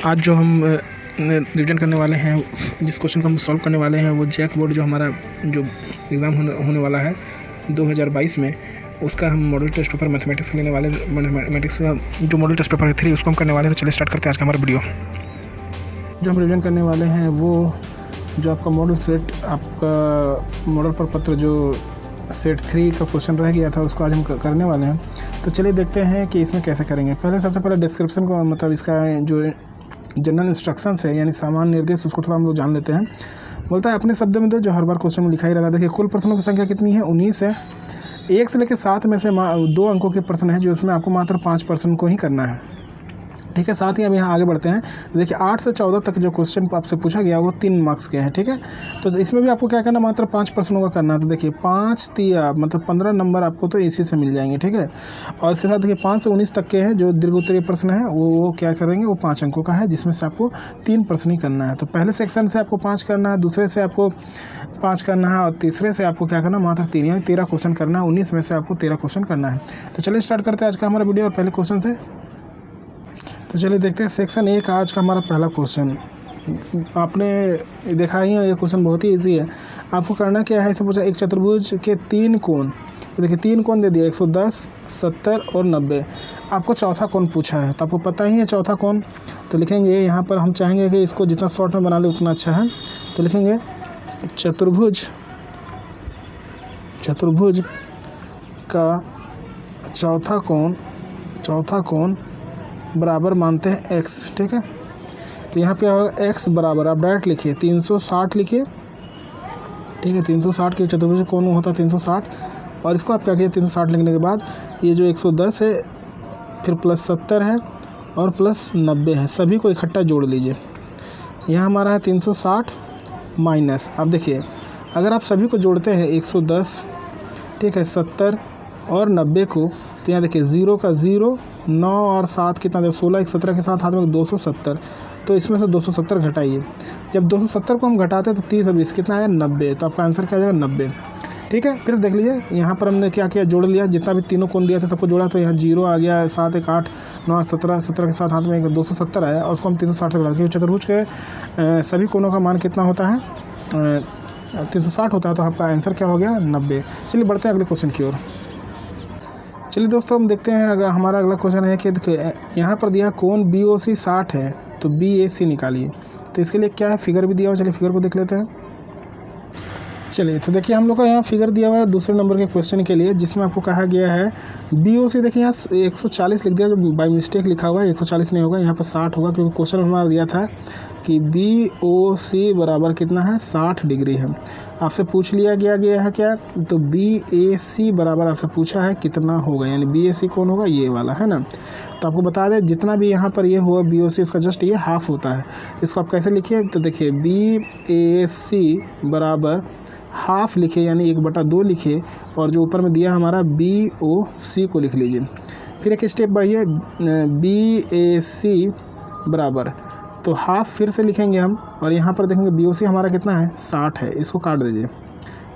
आज जो हम रिविजन करने वाले हैं, जिस क्वेश्चन को हम सॉल्व करने वाले हैं, वो जैक बोर्ड जो हमारा जो एग्ज़ाम होने वाला है 2022 में, उसका हम मॉडल टेस्ट पेपर मैथमेटिक्स लेने वाले। मैथमेटिक्स का जो मॉडल टेस्ट पेपर है 3, उसको हम करने वाले हैं। तो चलिए स्टार्ट करते हैं आज का हमारा वीडियो। जो हम रिविजन करने वाले हैं वो जो आपका मॉडल सेट, आपका मॉडल पर पत्र जो सेट 3 का क्वेश्चन रह गया था, उसको आज हम करने वाले हैं। तो चलिए देखते हैं कि इसमें कैसे करेंगे। सबसे पहले डिस्क्रिप्शन को, मतलब इसका जो जनरल इंस्ट्रक्शंस है यानी सामान्य निर्देश, उसको थोड़ा हम लोग जान लेते हैं। बोलता है अपने शब्दों में दो, जो हर बार क्वेश्चन में लिखा ही रहता है। देखिए कुल प्रश्नों की संख्या कितनी है, 19 है। 1 से लेकर 7 में से 2 अंकों के प्रश्न है, जो उसमें आपको मात्र 5 प्रश्न को ही करना है। ठीक है, साथ ही अब यहाँ आगे बढ़ते हैं। देखिए 8 से 14 तक जो क्वेश्चन आपसे पूछा गया वो 3 मार्क्स के हैं। ठीक है, तो इसमें भी आपको क्या करना, मात्र 5 प्रश्नों का करना है। तो देखिए 5 3 मतलब 15 नंबर आपको तो इसी से मिल जाएंगे। ठीक है, और इसके साथ देखिए 5 से 19 तक के हैं जो दीर्घ उत्तरीय प्रश्न है, वो क्या करेंगे, वो 5 अंकों का है, जिसमें से आपको 3 प्रश्न ही करना है। तो पहले सेक्शन से आपको 5 करना है, दूसरे से आपको 5 करना है, और तीसरे से आपको क्या करना, मात्र 3 यानी 13 क्वेश्चन करना है। 19 में से आपको 13 क्वेश्चन करना है। तो चलिए स्टार्ट करते हैं आज का हमारा वीडियो और पहले क्वेश्चन से। तो चलिए देखते हैं सेक्शन 1 आज का हमारा पहला क्वेश्चन। आपने देखा ही है, ये क्वेश्चन बहुत ही इजी है। आपको करना क्या है, इसे पूछा एक चतुर्भुज के 3 कोण। तो देखिए 3 कोण दे दिया, 110, 70 और 90। आपको चौथा कोण पूछा है, तो आपको पता ही है चौथा कोण। तो लिखेंगे यहाँ पर, हम चाहेंगे कि इसको जितना शॉर्ट में बना ले उतना अच्छा है। तो लिखेंगे चतुर्भुज का चौथा कोण बराबर मानते हैं x। ठीक है, तो यहाँ पे होगा x बराबर, आप डायरेक्ट लिखिए 360 लिखिए। ठीक है, 360 के चतुर्भुज कोण होता है 360, और इसको आप क्या कीजिए, 360 लिखने के बाद ये जो 110 है, फिर प्लस 70 है और प्लस 90 है, सभी को इकट्ठा जोड़ लीजिए। यहाँ हमारा है 360 माइनस, अब देखिए अगर आप सभी को जोड़ते हैं 110, ठीक है, 70 और 90 को, तो यहाँ देखिए 0 का 0, 9 और 7 कितना, 16, 17 के साथ हाथ में 270। तो इसमें से 270 घटाइए। जब 270 को हम घटाते हैं तो 30 और 20 कितना आया, 90। तो आपका आंसर क्या आ जाएगा, 90। ठीक है, फिर देख लीजिए यहाँ पर हमने क्या किया, जोड़ लिया, जितना भी तीनों कोण दिया था सबको जोड़ा। तो यहाँ 0 आ गया, 7 1 8 9 17, 17 के साथ हाथ में 270 आया, और उसको हम 360 से घटा, क्योंकि चतुर्भुज के सभी कोणों का मान कितना होता है, 360 होता है। तो आपका आंसर क्या हो गया, 90। चलिए बढ़ते हैं अगले क्वेश्चन की ओर। चलिए दोस्तों हम देखते हैं, अगर हमारा अगला क्वेश्चन है कि देखिए यहाँ पर दिया कोण BOC 60 है, तो BAC निकालिए। तो इसके लिए क्या है, फिगर भी दिया हुआ। चलिए फिगर को देख लेते हैं। चलिए तो देखिए हम लोग का यहाँ फिगर दिया हुआ है दूसरे नंबर के क्वेश्चन के लिए, जिसमें आपको कहा गया है BOC। देखिए यहाँ 140 लिख दिया, जो बाय मिस्टेक लिखा हुआ है, 140 नहीं होगा, यहाँ पर 60 होगा, क्योंकि क्वेश्चन हमारा दिया था कि BOC बराबर कितना है, 60 डिग्री है। आपसे पूछ लिया गया है क्या, तो BAC बराबर आपसे पूछा है कितना होगा, यानी BAC कौन होगा, ये वाला है ना। तो आपको बता दें जितना भी यहाँ पर ये हुआ BOC, इसका जस्ट ये हाफ होता है। इसको आप कैसे लिखिए, तो देखिए BAC बराबर हाफ लिखिए, यानी 1/2 लिखिए, और जो ऊपर में दिया हमारा BOC को लिख लीजिए। फिर एक स्टेप बढ़िए, BAC बराबर, तो हाफ फिर से लिखेंगे हम, और यहाँ पर देखेंगे BOC हमारा कितना है, 60 है। इसको काट दीजिए,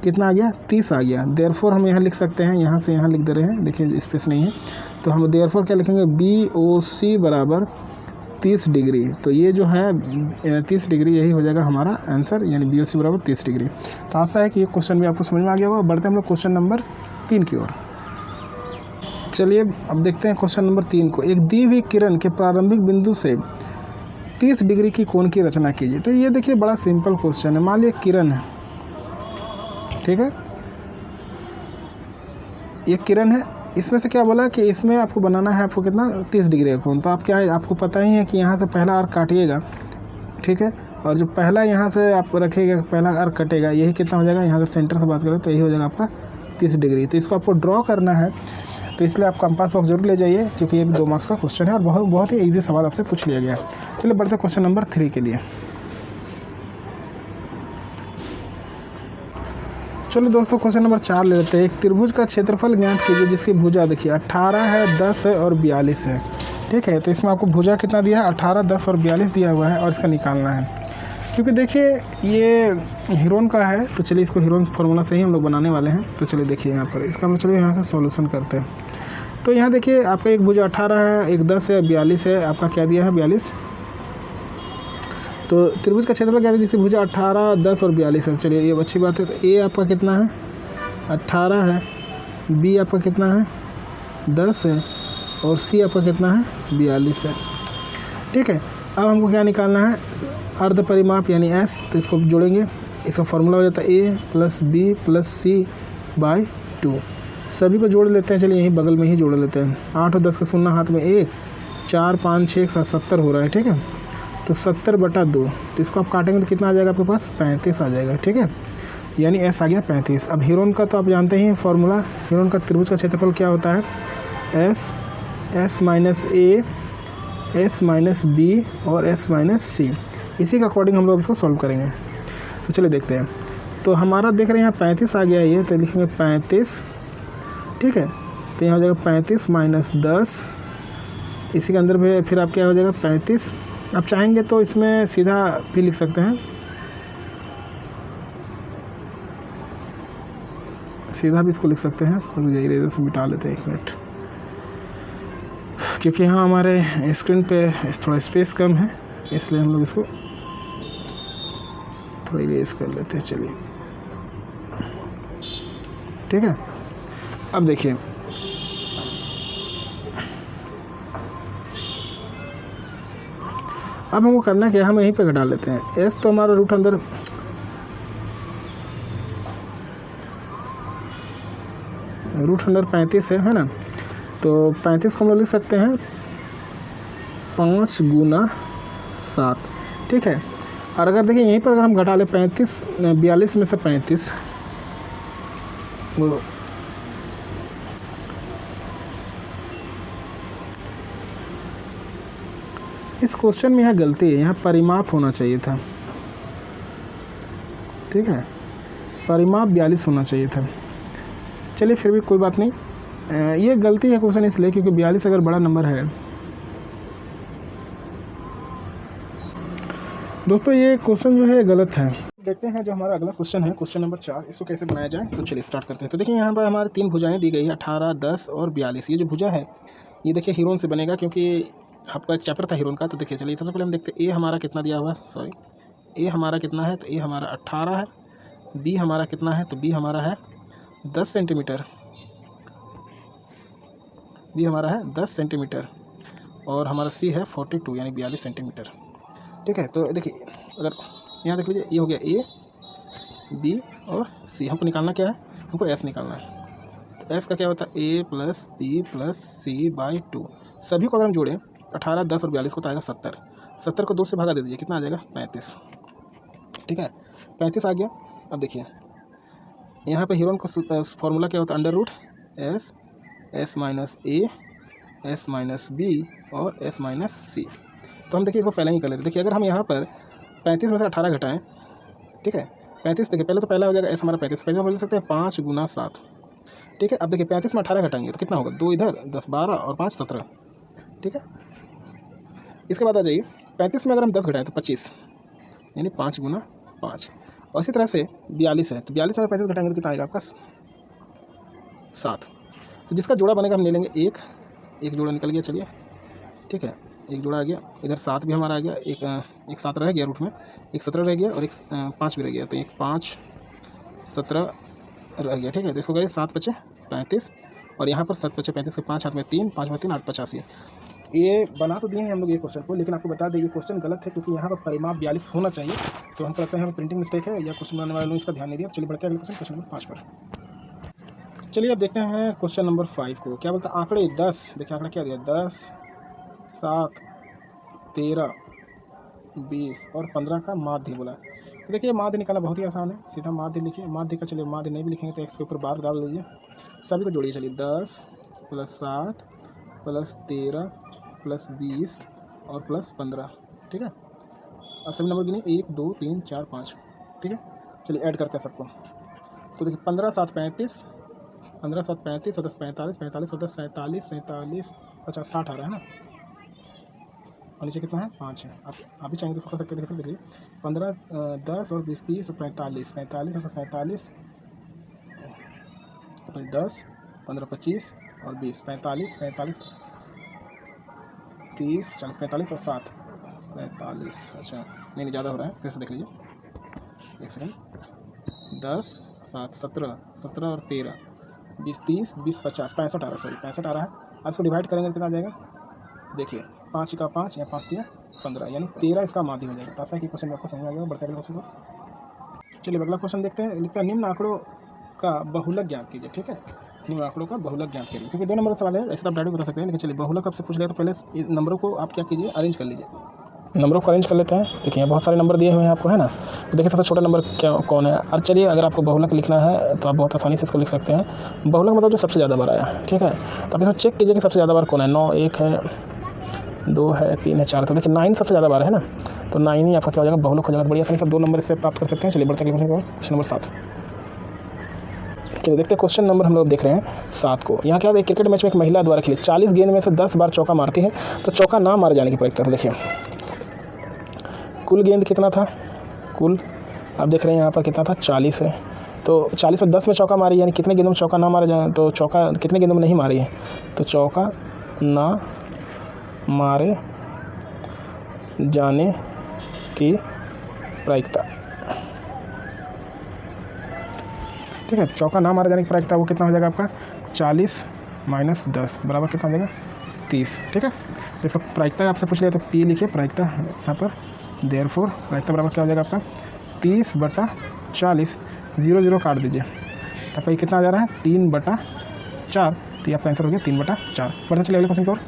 कितना आ गया, 30 आ गया। देयरफॉर हम यहाँ लिख सकते हैं, यहाँ से यहाँ लिख दे रहे हैं, देखिए स्पेस नहीं है, तो हम देयरफॉर क्या लिखेंगे, BOC बराबर 30 डिग्री। तो ये जो है 30 डिग्री, यही हो जाएगा हमारा आंसर, यानी BOC बराबर 30 डिग्री। तो आशा है कि ये क्वेश्चन भी आपको समझ में आ गया होगा। बढ़ते हैं हम लोग क्वेश्चन नंबर 3 की ओर। चलिए अब देखते हैं क्वेश्चन नंबर 3 को। एक दी हुई किरण के प्रारंभिक बिंदु से 30 डिग्री की कोण की रचना कीजिए। तो ये देखिए बड़ा सिंपल क्वेश्चन है। मान लीजिए किरण है, ठीक है, ये किरण है, इसमें से क्या बोला कि इसमें आपको बनाना है, आपको कितना, 30 डिग्री का कोण। तो आप क्या है, आपको पता ही है कि यहाँ से पहला आर्क काटिएगा, ठीक है, और जो पहला यहाँ से आप रखिएगा, पहला आर्क कटेगा, यही कितना हो जाएगा, यहाँ अगर सेंटर से बात करें तो यही हो जाएगा आपका 30 डिग्री। तो इसको आपको ड्रॉ करना है, तो इसलिए आप कंपास बॉक्स जरूर ले जाइए, क्योंकि ये भी 2 मार्क्स का क्वेश्चन है और बहुत ही ईजी सवाल आपसे पूछ लिया गया। चलिए बढ़ते क्वेश्चन नंबर 3 के लिए। चलिए दोस्तों क्वेश्चन नंबर 4 ले लेते हैं। एक त्रिभुज का क्षेत्रफल ज्ञात कीजिए जिसकी भुजा देखिए 18 है, 10 है और 42 है। ठीक है, तो इसमें आपको भुजा कितना दिया है, 18, 10 और 42 दिया हुआ है, और इसका निकालना है। क्योंकि देखिए ये हीरोन का है, तो चलिए इसको हीरोन फार्मूला से ही हम लोग बनाने वाले हैं। तो चलिए देखिए यहाँ पर इसका हम चलिए यहाँ से सॉल्यूशन करते हैं। तो यहाँ देखिए आपका एक भुजा 18 है, एक 10 है, 42 है, आपका क्या दिया है 42। तो त्रिभुज का क्षेत्रफल क्या है, जैसे भुजा 18, 10 और 42 है। चलिए ये अच्छी बात है। तो ए आपका कितना है, 18 है, बी आपका कितना है, 10 है, और सी आपका कितना है, 42 है। ठीक है, अब हमको क्या निकालना है, अर्ध परिमाप यानी एस। तो इसको जोड़ेंगे, इसका फॉर्मूला हो जाता है A plus B plus C by 2। सभी को जोड़ लेते हैं। चलिए यहीं बगल में ही जोड़ लेते हैं। 8 और 10 का शून्य हाथ में 1, 4 5 6 7 70 हो रहा है। ठीक है, तो 70/2, तो इसको आप काटेंगे तो कितना आ जाएगा आपके पास, 35 आ जाएगा। ठीक है, यानी एस आ गया 35। अब हीरोन का तो आप जानते ही फॉर्मूला, हीरोन का त्रिभुज का क्षेत्रफल क्या होता है, S minus A, S minus B और एस माइनस सी। इसी के अकॉर्डिंग हम लोग इसको सॉल्व करेंगे। तो चलिए देखते हैं। तो हमारा देख रहे हैं यहाँ 35 आ गया ये, तो लिखेंगे 35। ठीक है, तो यहाँ हो जाएगा 35 माइनस 10, इसी के अंदर भी फिर आप क्या हो जाएगा 35। आप चाहेंगे तो इसमें सीधा भी लिख सकते हैं, सीधा भी इसको लिख सकते हैं। इरेजर से मिटा लेते हैं 1 मिनट, क्योंकि यहाँ हमारे स्क्रीन पे थोड़ा स्पेस कम है, इसलिए हम लोग इसको थोड़ा इरेज कर लेते हैं। चलिए ठीक है, अब देखिए अब हमको करना क्या है, हम यहीं पे घटा लेते हैं। एस तो हमारा रूट अंदर रूट अंडर 35 है ना, तो 35 को हम लोग लिख सकते हैं 5 गुना 7। ठीक है, और अगर देखिए यहीं पर अगर हम घटा ले 42 में से 35, वो इस क्वेश्चन में यहाँ गलती है, यहाँ परिमाप होना चाहिए था। ठीक है, परिमाप 42 होना चाहिए था। चलिए फिर भी कोई बात नहीं, ये गलती है क्वेश्चन इसलिए क्योंकि 42 अगर बड़ा नंबर है। दोस्तों ये क्वेश्चन जो है गलत है। देखते हैं जो हमारा अगला क्वेश्चन है, क्वेश्चन नंबर 4, इसको कैसे बनाया जाए। तो चलिए स्टार्ट करते हैं। तो देखिए यहाँ पर हमारे 3 भुजाएं दी गई है, 18, 10 और 42। ये जो भुजा है ये देखिए हीरोन से बनेगा, क्योंकि आपका एक चैप्टर था हीरोन का। तो देखिए चलिए सबसे पहले हम देखते हैं ए हमारा कितना दिया हुआ है, सॉरी ए हमारा कितना है, तो ए हमारा 18 है। बी हमारा कितना है, तो बी हमारा है 10 सेंटीमीटर, बी हमारा है 10 सेंटीमीटर, और हमारा सी है 42 यानी 42 सेंटीमीटर। ठीक है, तो देखिए अगर यहाँ देख लीजिए, ये हो गया ए, बी और सी। हमको निकालना क्या है, हमको एस निकालना है। तो एस का क्या होता है, A plus B plus C by 2। सभी को अगर हम जोड़ें 18, 10 और 42 को तो आएगा 70। 70 को 2 से भागा दे दीजिए, कितना आ जाएगा 35। ठीक है, 35 आ गया। अब देखिए यहाँ पे हीरोन का फॉर्मूला क्या होता है, under root S, S minus A, S minus B और एस माइनस सी। तो हम देखिए इसको पहले ही कर लेते हैं। देखिए अगर हम यहाँ पर 35 में से 18 घटाएं, ठीक है 35, देखिए पहले तो पहला हो जाएगा एस हमारा 35, पहले हम बोल सकते हैं 5 गुना 7। ठीक है, अब देखिए 35 में 18 घटाएंगे तो कितना होगा, 2 इधर, 10 12 और 5 17। ठीक है, इसके बाद आ जाइए 35 में अगर हम 10 घटाएं तो 25 यानी 5 गुना 5। और इसी तरह से 42 है, तो 42 में 35 घटाएंगे तो कितना आएगा आपका 7। तो जिसका जोड़ा बनेगा हम ले लेंगे एक जोड़ा निकल गया। चलिए ठीक है, एक जोड़ा आ गया, इधर 7 भी हमारा आ गया, एक 7 रह गया रूट में, एक 17 रह गया और एक 5 भी रह गया, तो एक 5 17 रह गया। ठीक है, तो इसको करिए 7 बचे 35 और यहाँ पर 7 बचे 35 के 5 हाथ में 3, 5 में 3 8 85। ये बना तो दिए हैं हम लोग ये क्वेश्चन को, लेकिन आपको बता दें ये क्वेश्चन गलत है, क्योंकि यहाँ पर परिमाप 42 होना चाहिए। तो हमको लगता है यहाँ पर प्रिंटिंग मिस्टेक है या क्वेश्चन बनाने वालों ने इसका ध्यान नहीं दिया। तो चलिए बढ़ते हैं अगले क्वेश्चन नंबर 5 पर। चलिए अब देखते हैं क्वेश्चन नंबर 5 को। क्या बोलता है, आंकड़े 10, देखिए आंकड़ा क्या दिया, 10, 7, 13, 20 और 15 का माध्य बोला। तो देखिए माध्य निकालना बहुत ही आसान है, सीधा माध्य लिखिए। माध्य का चलिए माध्य नहीं भी लिखेंगे तो एक्स के ऊपर बार डाल दीजिए, सभी को जोड़िए। चलिए 10 + 7 + 13 + 20 और +15। ठीक है, अब सभी नंबर गिनिए, 1 2 3 4 5। ठीक है, चलिए ऐड करते हैं सबको। तो देखिए 15 7 35, 15 7 35 और 10 45, 45 और 10 47, 47 50 60 आ रहा है ना, और नीचे कितना है 5 है। आप भी चाहेंगे तो कर सकते हैं। फिर देखिए 15 10 और 20 30 और 45, 45 और 47 10 15 25 और 20 45 45 30 40 45 और 7 47, अच्छा नहीं ज़्यादा हो रहा है, फिर से देख लीजिए, एक सेकंड। 10 7 17, 17 और 13, 20 30 20 50, 65 आ रहा है, सॉरी 65 आ रहा है। अब इसको डिवाइड करेंगे तो कितना आ जाएगा, देखिए 5 का 5 या 5 3 15, यानी 13 इसका माध्य हो जाएगा। तो ऐसा कि क्वेश्चन आपको समझ में आ गया। बढ़ते अगले क्वेश्चन को। चलिए अगला क्वेश्चन देखते हैं। लिखता है निम्न आंकड़ों का बहुलक ज्ञात कीजिए, ठीक है। निम्न आंकड़ों का बहुलक ज्ञात करिए, क्योंकि 2 नंबर का सवाल है, ऐसे तो आप डायरेक्ट बता सकते हैं, लेकिन चलिए बहुलक आपसे पूछ लिया तो पहले नंबरों को आप क्या कीजिए, अरेंज कर लीजिए। नंबरों को अरेंज कर लेते हैं। देखिए यहाँ बहुत सारे नंबर दिए हुए हैं आपको, है ना। तो देखिए सबसे छोटा नंबर क्या कौन है। और चलिए अगर आपको बहुलक लिखना है तो आप बहुत आसानी से इसको लिख सकते हैं। बहुलक मतलब जो सबसे ज़्यादा बार आया, ठीक है। तो आप इसको चेक कीजिए कि सबसे ज़्यादा बार कौन है। 9 1 है, 2 है, 3 है, 4। तो देखिए 9 सबसे ज़्यादा बार है ना, तो 9 ही आपका क्या हो जाएगा, बहुलक हो जाएगा। बड़ी आसानी से 2 नंबर से प्राप्त कर सकते हैं। चलिए बढ़ते हैं क्वेश्चन नंबर 7। चलिए देखते हैं क्वेश्चन नंबर हम लोग देख रहे हैं 7 को। यहाँ क्या है, क्रिकेट मैच में एक महिला द्वारा खेली 40 गेंद में से 10 बार चौका मारती है, तो चौका ना मारे जाने की प्रायिकता। तो देखिए कुल गेंद कितना था, कुल आप देख रहे हैं यहाँ पर कितना था, 40 है। तो 40 में 10 में चौका मारी, यानी कितने गेंदों में चौका ना मारे जाए, तो चौका कितने गेंदों में नहीं मारी है, तो चौका ना मारे जाने की प्रायिकता, ठीक है। चौका ना मारे जाने की प्रायिकता वो कितना हो जाएगा आपका, 40 - 10 बराबर कितना हो जाएगा, 30, ठीक है। तो इसका प्रायिकता आपसे पूछ लिया तो P लिखिए प्रायिकता यहाँ पर, देयरफॉर प्रायिकता बराबर क्या हो जाएगा आपका, 30/40, 0 0 काट दीजिए, तो आपका ये कितना आ जा रहा है, 3/4। तो ये आपका आंसर हो गया 3/4। बढ़ते चलिए अगले क्वेश्चन की ओर।